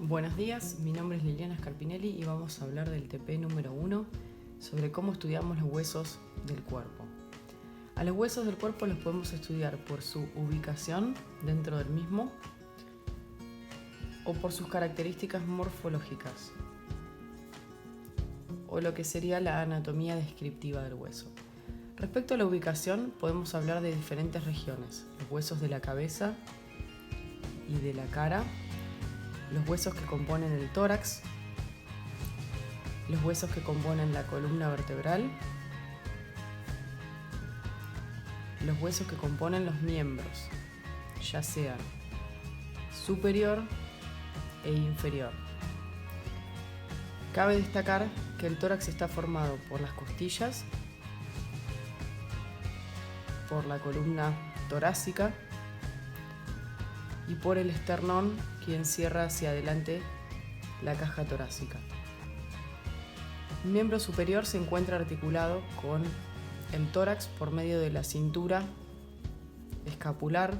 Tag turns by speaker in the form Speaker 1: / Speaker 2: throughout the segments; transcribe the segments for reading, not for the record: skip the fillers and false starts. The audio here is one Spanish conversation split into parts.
Speaker 1: Buenos días, mi nombre es Liliana Scarpinelli y vamos a hablar del TP número 1 sobre cómo estudiamos los huesos del cuerpo. A los huesos del cuerpo los podemos estudiar por su ubicación dentro del mismo o por sus características morfológicas o lo que sería la anatomía descriptiva del hueso. Respecto a la ubicación, podemos hablar de diferentes regiones: los huesos de la cabeza y de la cara, los huesos que componen el tórax, los huesos que componen la columna vertebral, los huesos que componen los miembros, ya sean superior e inferior. Cabe destacar que el tórax está formado por las costillas, por la columna torácica y por el esternón, que encierra hacia adelante la caja torácica. El miembro superior se encuentra articulado con el tórax por medio de la cintura escapular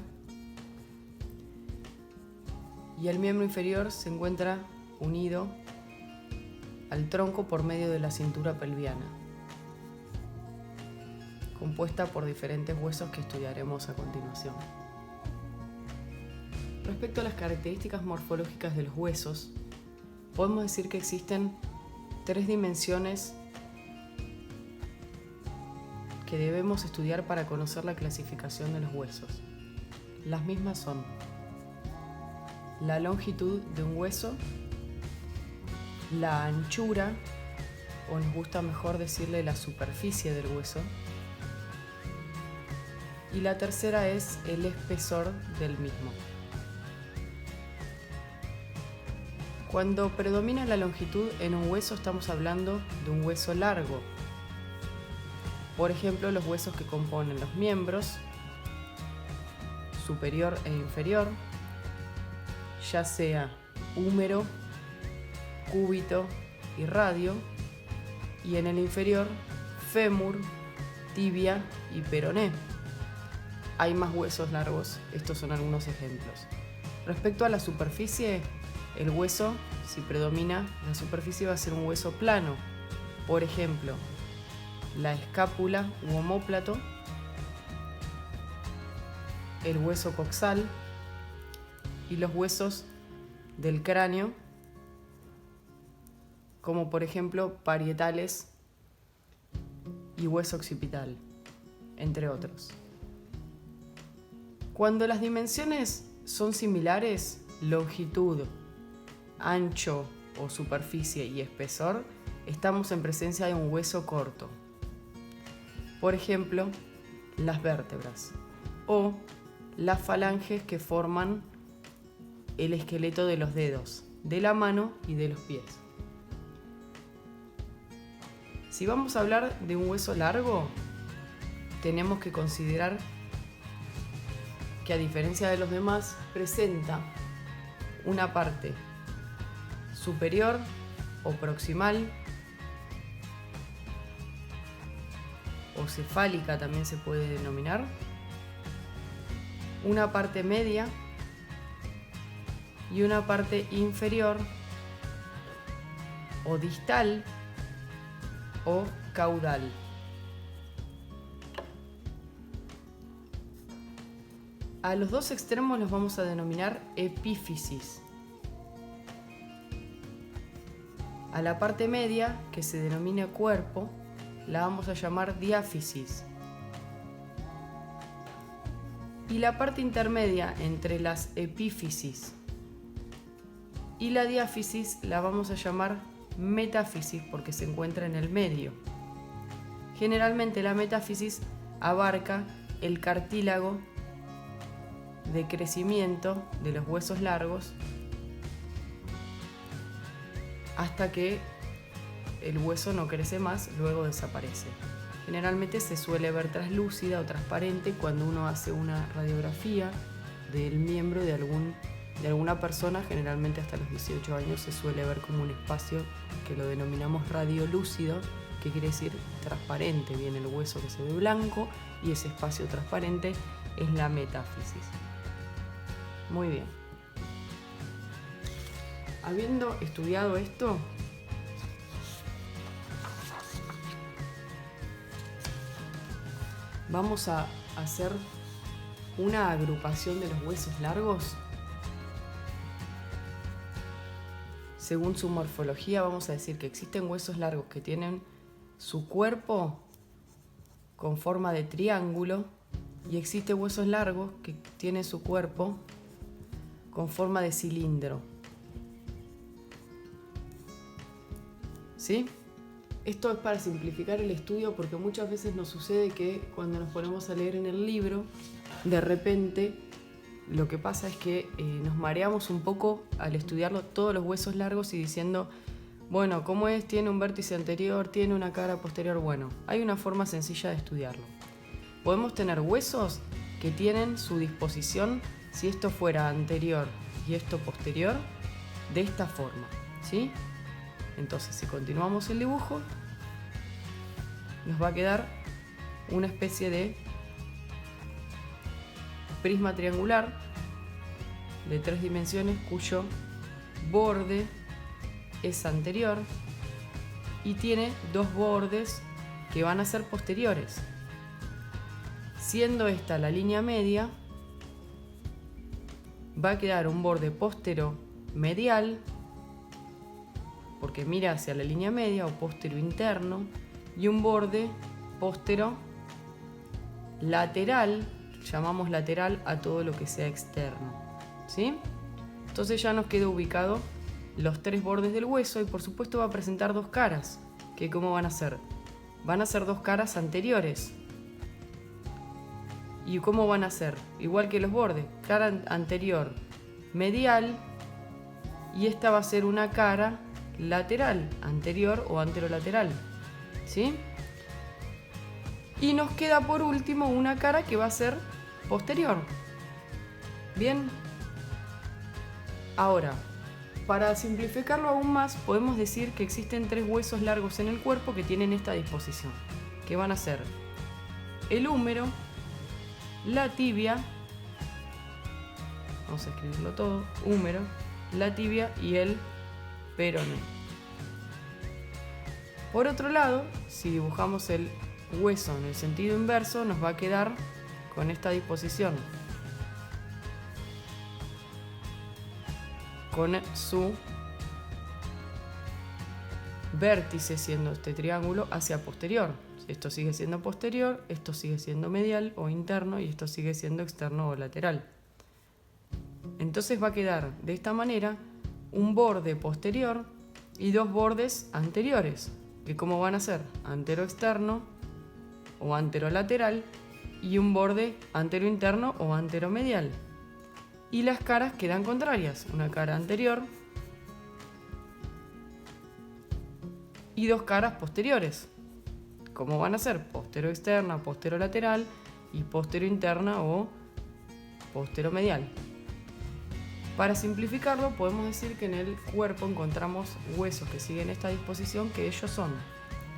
Speaker 1: y el miembro inferior se encuentra unido al tronco por medio de la cintura pelviana, compuesta por diferentes huesos que estudiaremos a continuación. Respecto a las características morfológicas de los huesos, podemos decir que existen 3 dimensiones que debemos estudiar para conocer la clasificación de los huesos. Las mismas son la longitud de un hueso, la anchura, o nos gusta mejor decirle la superficie del hueso, y la tercera es el espesor del mismo. Cuando predomina la longitud en un hueso, estamos hablando de un hueso largo. Por ejemplo, los huesos que componen los miembros superior e inferior, ya sea húmero, cúbito y radio, y en el inferior fémur, tibia y peroné. Hay más huesos largos, estos son algunos ejemplos. Respecto a la superficie, el hueso, si predomina la superficie, va a ser un hueso plano. Por ejemplo, la escápula u omóplato, el hueso coxal y los huesos del cráneo, como por ejemplo parietales y hueso occipital, entre otros. Cuando las dimensiones son similares, longitud, ancho o superficie y espesor, estamos en presencia de un hueso corto. Por ejemplo, las vértebras o las falanges que forman el esqueleto de los dedos, de la mano y de los pies. Si vamos a hablar de un hueso largo, tenemos que considerar que, a diferencia de los demás, presenta una parte superior o proximal o cefálica, también se puede denominar, una parte media y una parte inferior o distal o caudal. A los dos extremos los vamos a denominar epífisis. A la parte media, que se denomina cuerpo, la vamos a llamar diáfisis. Y la parte intermedia entre las epífisis y la diáfisis la vamos a llamar metáfisis, porque se encuentra en el medio. Generalmente la metáfisis abarca el cartílago de crecimiento de los huesos largos hasta que el hueso no crece más, luego desaparece. Generalmente se suele ver translúcida o transparente cuando uno hace una radiografía del miembro de alguna persona. Generalmente hasta los 18 años se suele ver como un espacio que lo denominamos radiolúcido, que quiere decir transparente. Viene el hueso que se ve blanco y ese espacio transparente es la metáfisis. Muy bien. Habiendo estudiado esto, vamos a hacer una agrupación de los huesos largos. Según su morfología, vamos a decir que existen huesos largos que tienen su cuerpo con forma de triángulo y existen huesos largos que tienen su cuerpo con forma de cilindro. ¿Sí? Esto es para simplificar el estudio porque muchas veces nos sucede que cuando nos ponemos a leer en el libro, de repente lo que pasa es que nos mareamos un poco al estudiarlo todos los huesos largos y diciendo, bueno, ¿cómo es? Tiene un vértice anterior, tiene una cara posterior. Bueno, hay una forma sencilla de estudiarlo. Podemos tener huesos que tienen su disposición, si esto fuera anterior y esto posterior, de esta forma, ¿sí? Entonces, si continuamos el dibujo, nos va a quedar una especie de prisma triangular de 3 dimensiones cuyo borde es anterior y tiene 2 bordes que van a ser posteriores. Siendo esta la línea media, va a quedar un borde postero-medial, porque mira hacia la línea media, o postero-interno, y un borde postero-lateral, llamamos lateral a todo lo que sea externo, ¿sí? Entonces ya nos queda ubicado los 3 bordes del hueso y por supuesto va a presentar 2 caras, que ¿cómo van a ser? Van a ser 2 caras anteriores. ¿Y cómo van a ser? Igual que los bordes, cara anterior medial y esta va a ser una cara lateral, anterior o anterolateral, ¿sí? Y nos queda por último una cara que va a ser posterior. Bien. Ahora, para simplificarlo aún más, podemos decir que existen 3 huesos largos en el cuerpo que tienen esta disposición, que van a ser el húmero, la tibia, vamos a escribirlo todo, húmero, la tibia y el peroné. Por otro lado, si dibujamos el hueso en el sentido inverso, nos va a quedar con esta disposición, con su vértice siendo este triángulo hacia posterior. Esto sigue siendo posterior, esto sigue siendo medial o interno y esto sigue siendo externo o lateral. Entonces va a quedar de esta manera un borde posterior y 2 bordes anteriores, que ¿cómo van a ser? Antero-externo o antero-lateral y un borde antero-interno o antero-medial. Y las caras quedan contrarias, una cara anterior y 2 caras posteriores. ¿Cómo van a ser? Postero-externa, postero-lateral y postero-interna o postero-medial. Para simplificarlo, podemos decir que en el cuerpo encontramos huesos que siguen esta disposición, que ellos son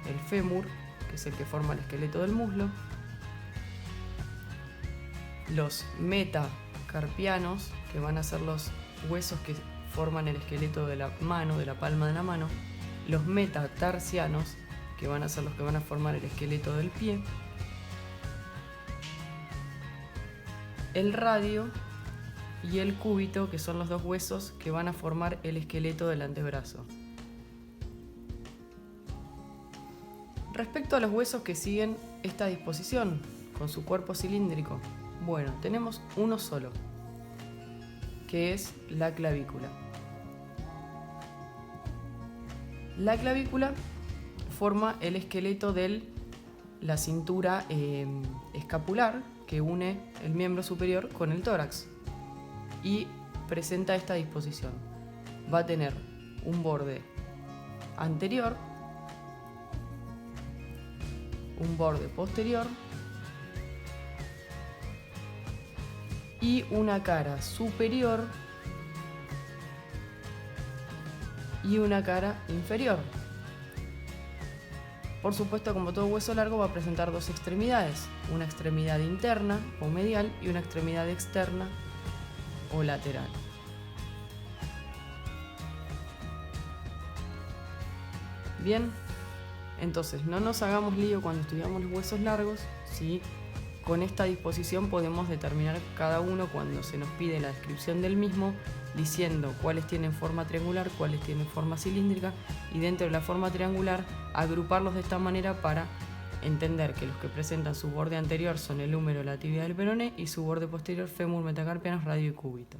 Speaker 1: el fémur, que es el que forma el esqueleto del muslo, los metacarpianos, que van a ser los huesos que forman el esqueleto de la mano, de la palma de la mano, los metatarsianos, que van a ser los que van a formar el esqueleto del pie, el radio y el cúbito, que son los 2 huesos que van a formar el esqueleto del antebrazo. Respecto a los huesos que siguen esta disposición, con su cuerpo cilíndrico, bueno, tenemos uno solo, que es la clavícula. La clavícula forma el esqueleto de la cintura escapular que une el miembro superior con el tórax y presenta esta disposición. Va a tener un borde anterior, un borde posterior y una cara superior y una cara inferior. Por supuesto, como todo hueso largo, va a presentar 2 extremidades, una extremidad interna o medial y una extremidad externa o lateral. Bien, entonces no nos hagamos lío cuando estudiamos los huesos largos, ¿sí? Con esta disposición podemos determinar cada uno cuando se nos pide la descripción del mismo, diciendo cuáles tienen forma triangular, cuáles tienen forma cilíndrica, y dentro de la forma triangular agruparlos de esta manera para entender que los que presentan su borde anterior son el húmero, la tibia del peroné, y su borde posterior fémur, metacarpianos, radio y cúbito.